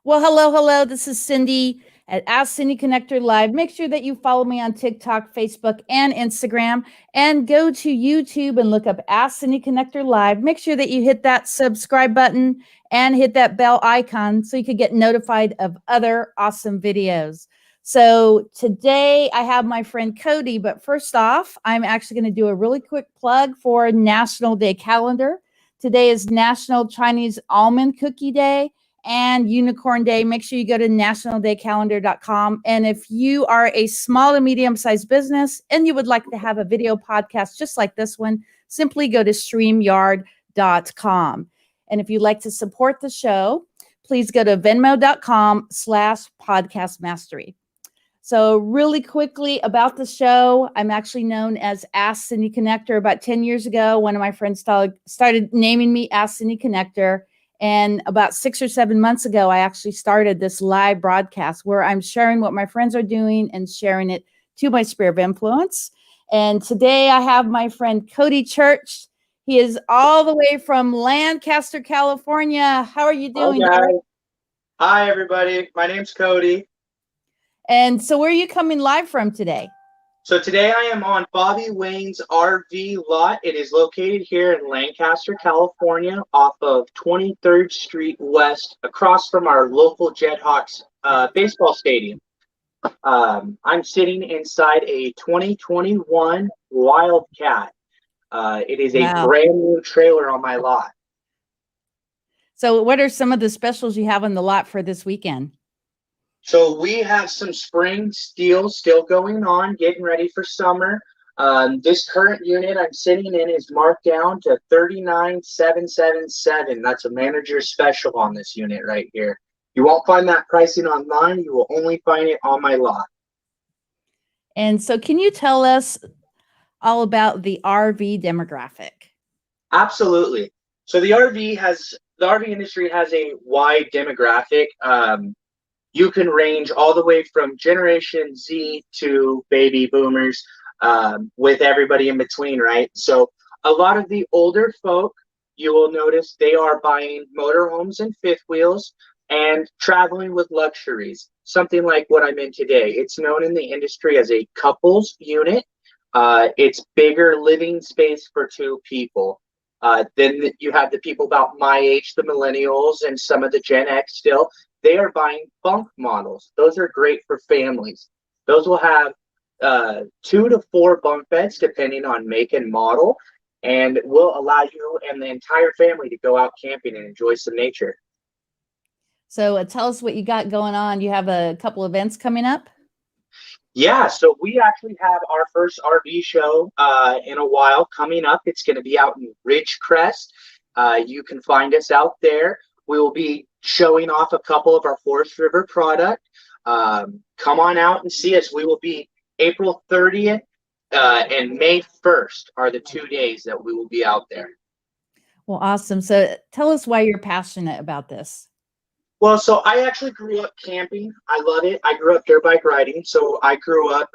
Well, hello, hello. This is Cindy at Ask Cindy Connector Live. Make sure that you follow me on TikTok, Facebook, and Instagram, and go to YouTube and look up Ask Cindy Connector Live. Make sure that you hit that subscribe button and hit that bell icon so you can get notified of other awesome videos. So today I have my friend Cody, but first off, I'm actually going to do a really quick plug for National Day Calendar. Today is National Chinese Almond Cookie Day and Unicorn Day. Make sure you go to nationaldaycalendar.com. And if you are a small to medium sized business and you would like to have a video podcast just like this one, simply go to streamyard.com. And if you'd like to support the show, please go to venmo.com/podcast mastery. So really quickly about the show, I'm actually known as Ask Cindy Connector. About 10 years ago, one of my friends started naming me Ask Cindy Connector. And about 6 or 7 months ago, I actually started this live broadcast where I'm sharing what my friends are doing and sharing it to my sphere of influence. And today I have my friend Cody Church. He is all the way from Lancaster, California. How are you doing? Hi, everybody. My name's Cody. And so where are you coming live from today? So today I am on Bobby Wayne's RV lot. It is located here in Lancaster, California, off of 23rd Street West, across from our local Jethawks baseball stadium. I'm sitting inside a 2021 Wildcat. It is a brand new trailer on my lot. So what are some of the specials you have on the lot for this weekend? So we have some spring deals still going on, getting ready for summer. This current unit I'm sitting in is marked down to $39,777. That's a manager's special on this unit right here. You won't find that pricing online. You will only find it on my lot. And so can you tell us all about the RV demographic? Absolutely. So the RV industry has a wide demographic. You can range all the way from Generation Z to baby boomers, with everybody in between, right? So a lot of the older folk, you will notice they are buying motorhomes and fifth wheels and traveling with luxuries, something like what I'm in today. It's known in the industry as a couples unit. It's bigger living space for two people. Then you have the people about my age, the millennials, and some of the Gen X still. They are buying bunk models. Those are great for families. Those will have 2 to 4 bunk beds, depending on make and model, and will allow you and the entire family to go out camping and enjoy some nature. So tell us what you got going on. You have a couple events coming up? Yeah, so we actually have our first RV show in a while coming up. It's going to be out in Ridgecrest. You can find us out there. We will be showing off a couple of our Forest River product. Come on out and see us. We will be April 30th and May 1st are the 2 days that we will be out there. Well, awesome. So tell us why you're passionate about this. Well, so I actually grew up camping. I love it. I grew up dirt bike riding. So I grew up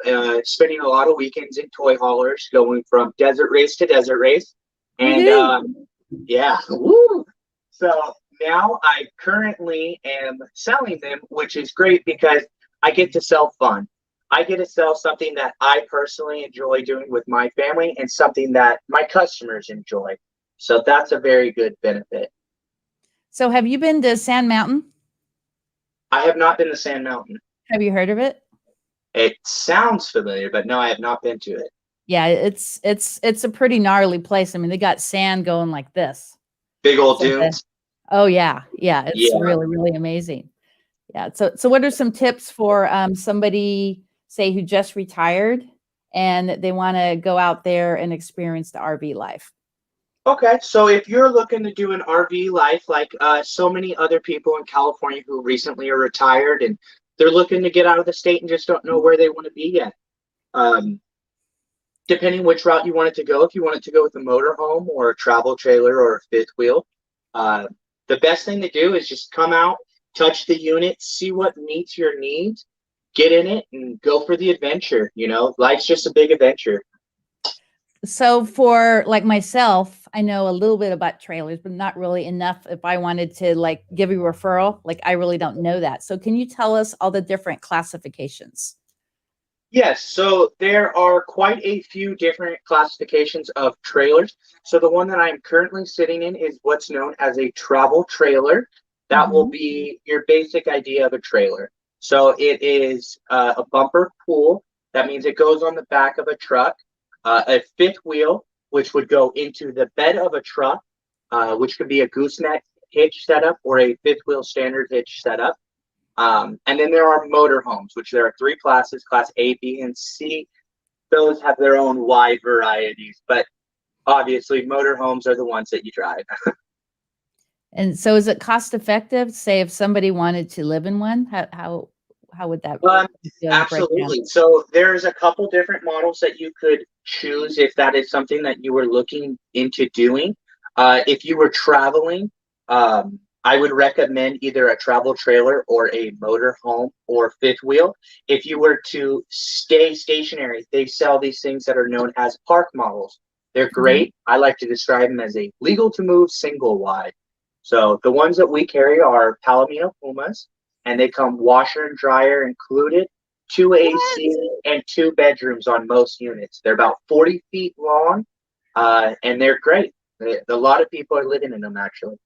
spending a lot of weekends in toy haulers, going from desert race to desert race. And yeah, woo! So now I currently am selling them, which is great because I get to sell fun. I get to sell something that I personally enjoy doing with my family and something that my customers enjoy. So that's a very good benefit. So have you been to Sand Mountain? I have not been to Sand Mountain. Have you heard of it? It sounds familiar, but no, I have not been to it. Yeah, it's a pretty gnarly place. I mean, they got sand going like this. Big old dunes. Oh yeah. It's really, really amazing. Yeah. So what are some tips for somebody, say, who just retired and they want to go out there and experience the RV life? Okay, so if you're looking to do an RV life like so many other people in California who recently are retired and they're looking to get out of the state and just don't know where they want to be yet. Depending which route you want it to go, if you want it to go with a motorhome or a travel trailer or a fifth wheel, the best thing to do is just come out, touch the unit, see what meets your needs, get in it and go for the adventure. You know, life's just a big adventure. So for like myself, I know a little bit about trailers, but not really enough if I wanted to like give you a referral. Like I really don't know that. So can you tell us all the different classifications? Yes, so there are quite a few different classifications of trailers. So the one that I'm currently sitting in is what's known as a travel trailer. That will Hmm. be your basic idea of a trailer. So it is a bumper pull. That means it goes on the back of a truck, a fifth wheel, which would go into the bed of a truck, which could be a gooseneck hitch setup or a fifth wheel standard hitch setup. And then there are motorhomes, which there are three classes, class A, B, and C. Those have their own wide varieties, but obviously motorhomes are the ones that you drive. And so is it cost effective? Say if somebody wanted to live in one, how would that Um, the breakdown? Absolutely. So there's a couple different models that you could choose if that is something that you were looking into doing. If you were traveling, I would recommend either a travel trailer or a motor home or fifth wheel. If you were to stay stationary, they sell these things that are known as park models. They're Mhm. great. I like to describe them as a legal to move single wide. So the ones that we carry are Palomino Pumas, and they come washer and dryer included, two What? AC and two bedrooms on most units. They're about 40 feet long, and they're great. A lot of people are living in them actually.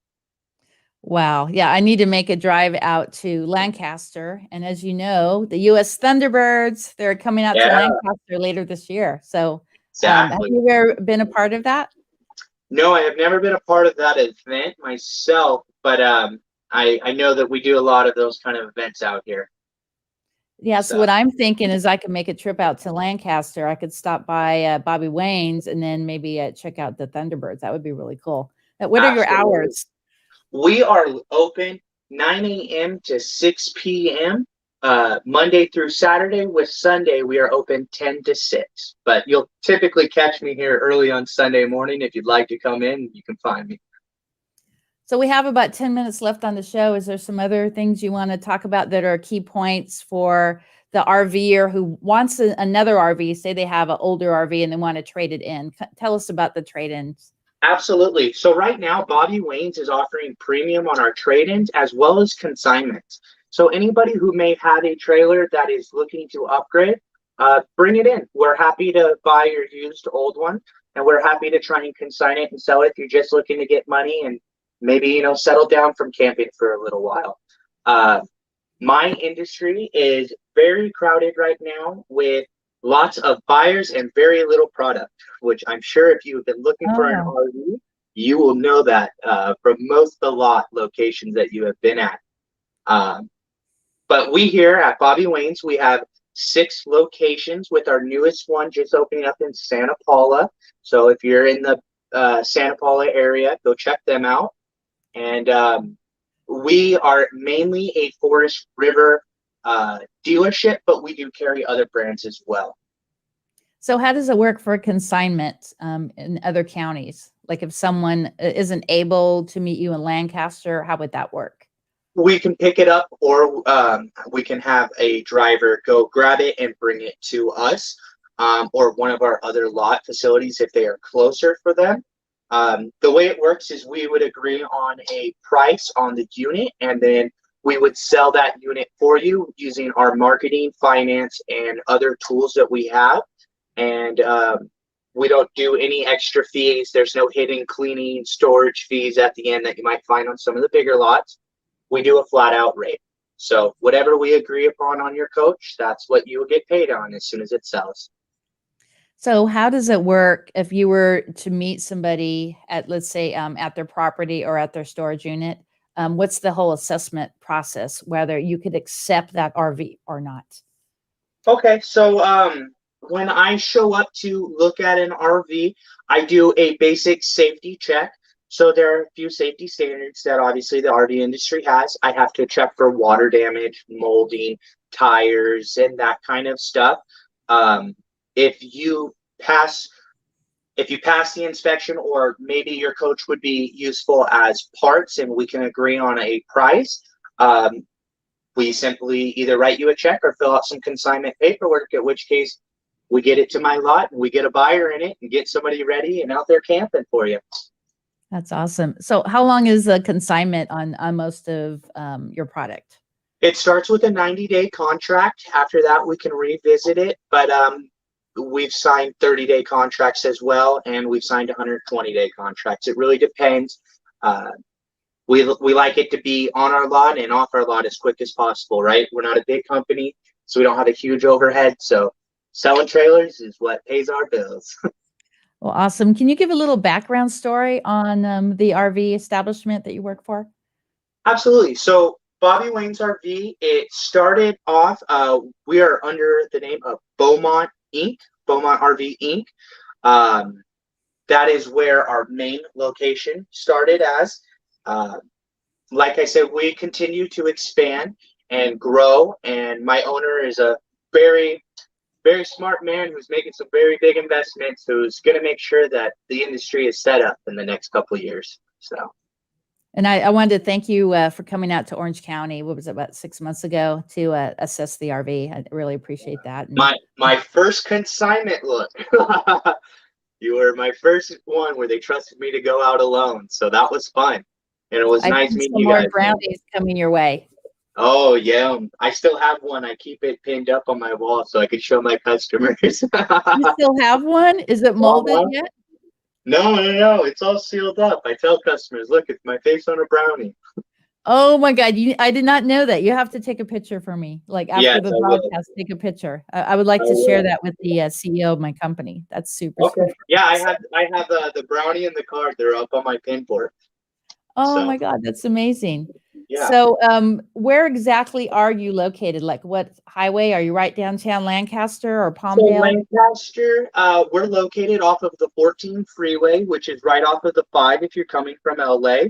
Wow. Yeah, I need to make a drive out to Lancaster. And as you know, the US Thunderbirds, they're coming out to Yeah, Lancaster later this year. So, have exactly. you ever been a part of that? No, I have never been a part of that event myself, but I know that we do a lot of those kind of events out here. Yeah, so So what I'm thinking is I could make a trip out to Lancaster. I could stop by Bobby Wayne's and then maybe check out the Thunderbirds. That would be really cool. What are your absolutely. hours? We are open 9 a.m. to 6 p.m. Monday through Saturday. With Sunday, we are open 10 to 6. But you'll typically catch me here early on Sunday morning. If you'd like to come in, you can find me. So we have about 10 minutes left on the show. Is there some other things you want to talk about that are key points for the RVer who wants another RV? Say they have an older RV and they want to trade it in. Tell us about the trade-ins. Absolutely. So right now, Bobby Wayne's is offering premium on our trade-ins as well as consignments. So anybody who may have a trailer that is looking to upgrade, bring it in. We're happy to buy your used old one, and we're happy to try and consign it and sell it if you're just looking to get money and maybe settle down from camping for a little while. Uh, my industry is very crowded right now with lots of buyers and very little product, which I'm sure if you've been looking for an Oh, RV, you will know that from most of the lot locations that you have been at. Um, but we here at Bobby Wayne's, we have 6 locations with our newest one just opening up in Santa Paula. So if you're in the Santa Paula area, go check them out. And we are mainly a Forest River dealership, but we do carry other brands as well. so how does it work for consignment in other counties? Like if someone isn't able to meet you in Lancaster, how would that work? We can pick it up, or we can have a driver go grab it and bring it to us, or one of our other lot facilities if they are closer for them. The way it works is we would agree on a price on the unit, and then we would sell that unit for you using our marketing, finance, and other tools that we have. And we don't do any extra fees. There's no hidden cleaning, storage fees at the end that you might find on some of the bigger lots. We do a flat out rate. So whatever we agree upon on your coach, that's what you will get paid on as soon as it sells. So how does it work if you were to meet somebody at, let's say, at their property or at their storage unit? What's the whole assessment process, whether you could accept that RV or not? Okay, so when I show up to look at an RV, I do a basic safety check. So there are a few safety standards that obviously the RV industry has. I have to check for water damage, molding, tires, and that kind of stuff. Um, if you pass if you pass the inspection, or maybe your coach would be useful as parts and we can agree on a price, we simply either write you a check or fill out some consignment paperwork, at which case we get it to my lot and we get a buyer in it and get somebody ready and out there camping for you. That's awesome. So how long is the consignment on most of your product? It starts with a 90-day contract. After that, we can revisit it. But we've signed 30-day contracts as well, and we've signed 120-day contracts. It really depends. We like it to be on our lot and off our lot as quick as possible, right? We're not a big company, so we don't have a huge overhead. So selling trailers is what pays our bills. Well, awesome. Can you give a little background story on the RV establishment that you work for? Absolutely. So Bobby Wayne's RV, it started off, we are under the name of Beaumont Inc., Beaumont RV Inc. That is where our main location started as. Like I said, we continue to expand and grow, and my owner is a very, very smart man who's making some very big investments, who's going to make sure that the industry is set up in the next couple of years. So. And I wanted to thank you for coming out to Orange County. What was it, about 6 months ago, to assess the RV. I really appreciate that. And my first consignment look. You were my first one where they trusted me to go out alone, so that was fun, and it was nice meeting you guys. Some more brownies coming your way. Oh yeah, I still have one. I keep it pinned up on my wall so I can show my customers. You still have one? Is it molded yet? No. It's all sealed up. I tell customers, look, it's my face on a brownie. Oh my God. I did not know that. You have to take a picture for me. Like after the podcast, take a picture. I would like to share that with the CEO of my company. That's super. Okay. Super yeah, I have the brownie and the card. They're up on my pin board. Oh my God, that's amazing. Yeah. So where exactly are you located? Like what highway? Are you right downtown Lancaster or Palmdale? So Lancaster, we're located off of the 14 freeway, which is right off of the 5 if you're coming from LA.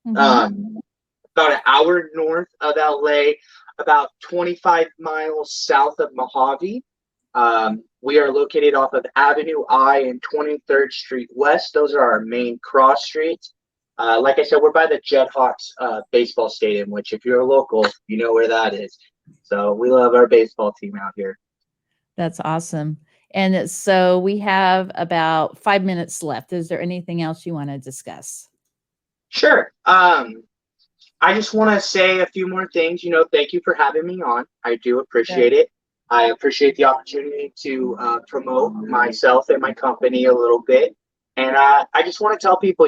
Mm-hmm. About an hour north of LA, about 25 miles south of Mojave. We are located off of Avenue I and 23rd Street West. Those are our main cross streets. Like I said, we're by the Jethawks baseball stadium, which if you're a local, you know where that is. So we love our baseball team out here. That's awesome. And so we have about 5 minutes left. Is there anything else you want to discuss? Sure. I just want to say a few more things. Thank you for having me on. I do appreciate it. I appreciate the opportunity to promote myself and my company a little bit. And I just want to tell people,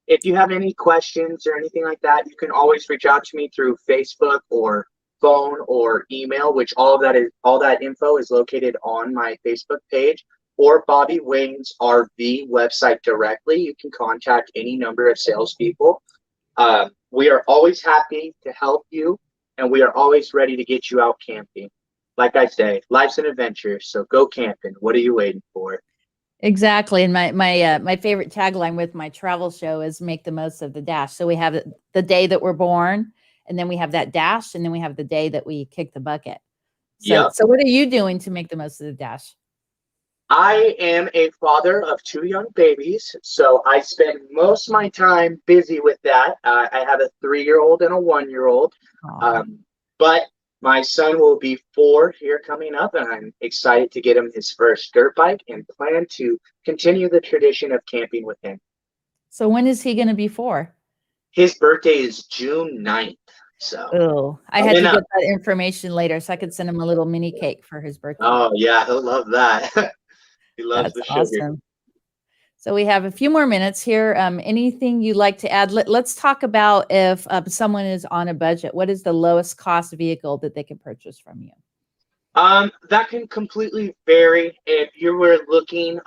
if you have any questions or anything like that, you can always reach out to me through Facebook or phone or email, which all that info is located on my Facebook page, or Bobby Wayne's RV website directly. You can contact any number of salespeople. We are always happy to help you, and we are always ready to get you out camping. Like I say, life's an adventure, so go camping. What are you waiting for? Exactly. And my favorite tagline with my travel show is make the most of the dash. So we have the day that we're born, and then we have that dash, and then we have the day that we kick the bucket. So what are you doing to make the most of the dash? I am a father of 2 young babies, so I spend most of my time busy with that. I have a 3-year-old and a 1-year-old, but my son will be 4 here coming up, and I'm excited to get him his first dirt bike and plan to continue the tradition of camping with him. So when is he going to be 4? His birthday is June 9th. So I had to get that information later so I could send him a little mini cake for his birthday. Oh, yeah, he'll love that. He loves the sugar. Awesome. So we have a few more minutes here. Anything you'd like to add? Let's talk about if someone is on a budget. What is the lowest cost vehicle that they can purchase from you? That can completely vary. If you were looking,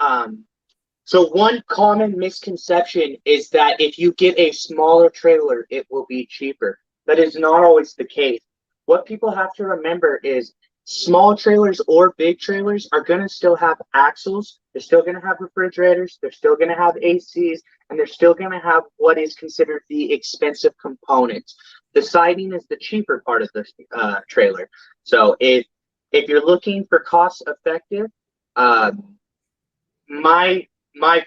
so one common misconception is that if you get a smaller trailer, it will be cheaper. That is not always the case. What people have to remember is small trailers or big trailers are going to still have axles. They're still going to have refrigerators. They're still going to have ACs, and they're still going to have what is considered the expensive components. The siding is the cheaper part of the trailer. So if you're looking for cost effective, my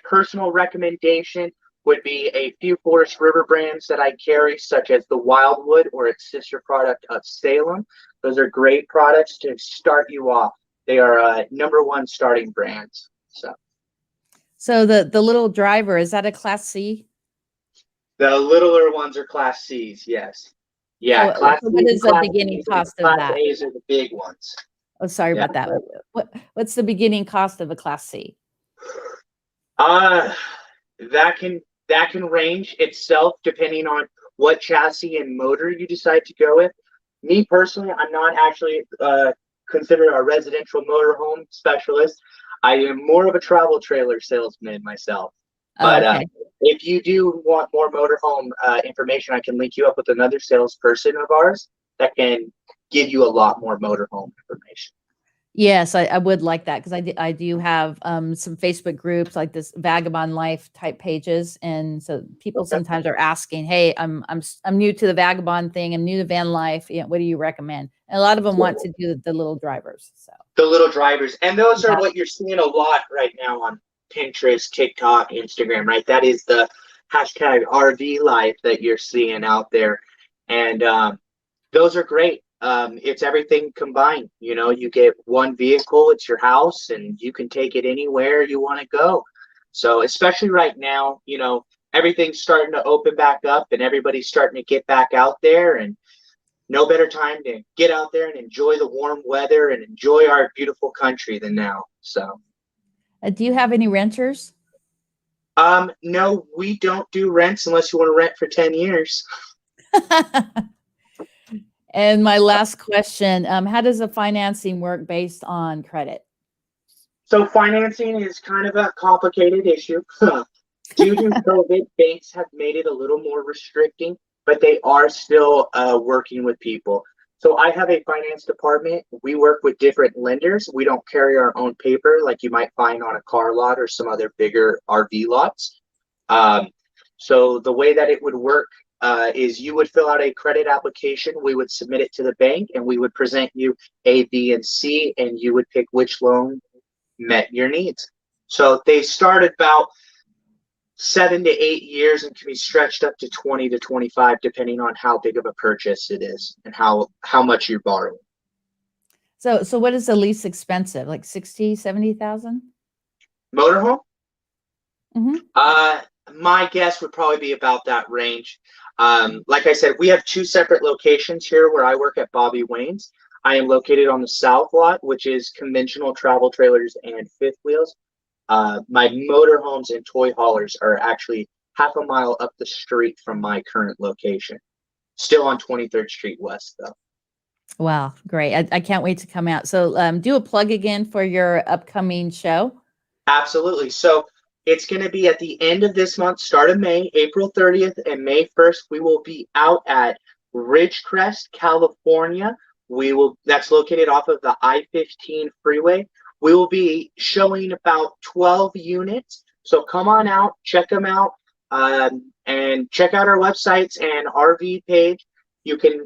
personal recommendation would be a few Forest River brands that I carry, such as the Wildwood or its sister product of Salem. Those are great products to start you off. They are #1 starting brands. So the little driver, is that a Class C? The littler ones are Class C's, yes. Yeah, So, Class so what C's is and the Class beginning B's, and cost of Class that? A's are the big ones. Oh, sorry Yeah. about that. What's the beginning cost of a Class C? Uh, that can range itself depending on what chassis and motor you decide to go with. Me personally, I'm not actually considered a residential motorhome specialist. I am more of a travel trailer salesman myself. Oh, But okay. if you do want more motorhome information, I can link you up with another salesperson of ours that can give you a lot more motorhome information. Yes, I would like that because I do have some Facebook groups like this Vagabond Life type pages, and so people Okay. sometimes are asking, "Hey, I'm new to the Vagabond thing. I'm new to van life. You know, what do you recommend?" And a lot of them want to do the little drivers. So The little drivers, and those are yeah. what you're seeing a lot right now on Pinterest, TikTok, Instagram, right? That is the hashtag RV life that you're seeing out there, and those are great. It's everything combined. You know, you get one vehicle, it's your house, and you can take it anywhere you want to go. So, especially right now, you know, everything's starting to open back up, and everybody's starting to get back out there, and no better time to get out there and enjoy the warm weather and enjoy our beautiful country than now. So, Do you have any renters? no, we don't do rents unless you want to rent for 10 years. And my last question, how does the financing work based on credit? So financing is kind of a complicated issue. Due to COVID, banks have made it a little more restricting, but they are still working with people. So I have a finance department. We work with different lenders. We don't carry our own paper like you might find on a car lot or some other bigger RV lots. Um, so the way that it would work is you would fill out a credit application. We would submit it to the bank, and we would present you A, B, and C, and you would pick which loan met your needs. So they start about 7 to 8 years and can be stretched up to 20 to 25, depending on how big of a purchase it is and how much you're borrowing. So what is the least expensive? Like 60, 70,000? Motorhome? Mm-hmm. My guess would probably be about that range. Like I said, we have 2 separate locations here where I work at Bobby Wayne's. I am located on the south lot, which is conventional travel trailers and fifth wheels. My motorhomes and toy haulers are actually half a mile up the street from my current location. Still on 23rd Street West, though. Wow, great. I can't wait to come out. So do a plug again for your upcoming show. Absolutely. So it's going to be at the end of this month, start of May, April 30th and May 1st. We will be out at Ridgecrest, California. That's located off of the I-15 freeway. We will be showing about 12 units. So come on out, check them out, and check out our websites and RV page. You can,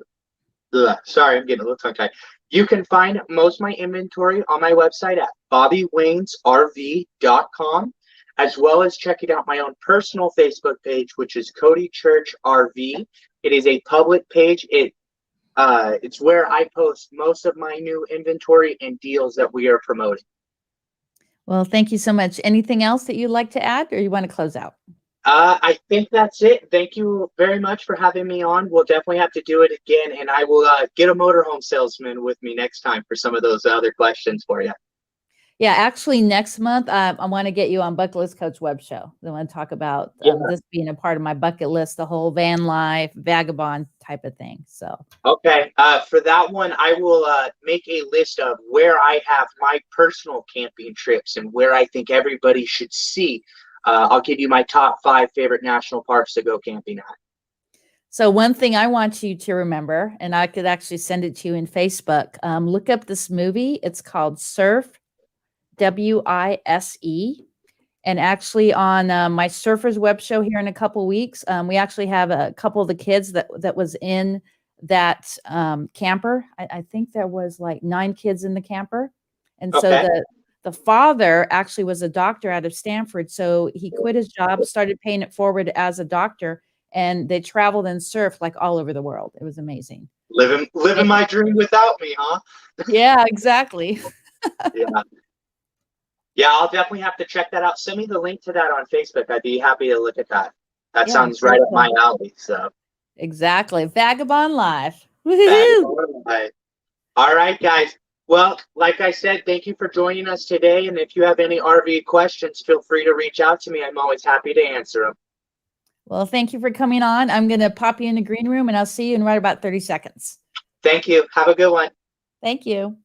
sorry, I'm getting a little tongue-tied. You can find most of my inventory on my website at bobbywaynesrv.com, as well as checking out my own personal Facebook page, which is Codychurchrv. It is a public page. It's where I post most of my new inventory and deals that we are promoting. Well, thank you so much. Anything else that you'd like to add, or you want to close out? I think that's it. Thank you very much for having me on. We'll definitely have to do it again, and I will get a motorhome salesman with me next time for some of those other questions for you. Yeah, actually, next month, I want to get you on Bucket List Coach Web Show. I want to talk about this being a part of my bucket list, the whole van life, vagabond type of thing. So, okay, for that one, I will make a list of where I have my personal camping trips and where I think everybody should see. I'll give you my top 5 favorite national parks to go camping at. So one thing I want you to remember, and I could actually send it to you in Facebook, look up this movie. It's called Surf, WISE. And actually on my Surfers Web Show here in a couple weeks, we actually have a couple of the kids that was in that camper. I think there was like 9 kids in the camper. And so the father actually was a doctor out of Stanford. So he quit his job, started paying it forward as a doctor, and they traveled and surfed like all over the world. It was amazing. Living my dream without me, huh? Yeah, exactly. Yeah. Yeah, I'll definitely have to check that out. Send me the link to that on Facebook. I'd be happy to look at that. That Yeah, sounds right up my alley. So exactly. Vagabond Life. Woohoo! Vagabond. All right, guys. Well, like I said, thank you for joining us today. And if you have any RV questions, feel free to reach out to me. I'm always happy to answer them. Well, thank you for coming on. I'm going to pop you in the green room and I'll see you in right about 30 seconds. Thank you. Have a good one. Thank you.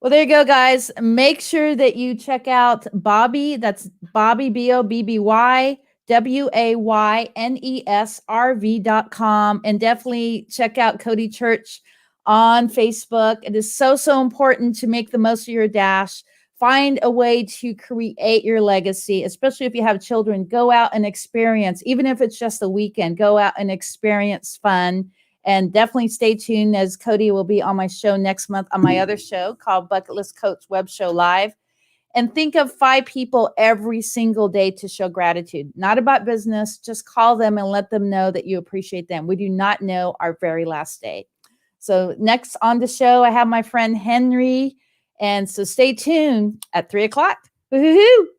Well, there you go, guys. Make sure that you check out Bobby. That's Bobby, BOBBY, WAYNESRV.com. And definitely check out Cody Church on Facebook. It is so, so important to make the most of your dash. Find a way to create your legacy, especially if you have children. Go out and experience, even if it's just a weekend, go out and experience fun. And definitely stay tuned, as Cody will be on my show next month on my other show called Bucket List Coach Web Show Live. And think of 5 people every single day to show gratitude. Not about business. Just call them and let them know that you appreciate them. We do not know our very last day. So next on the show, I have my friend Henry. And so stay tuned at 3 o'clock. Woo-hoo-hoo.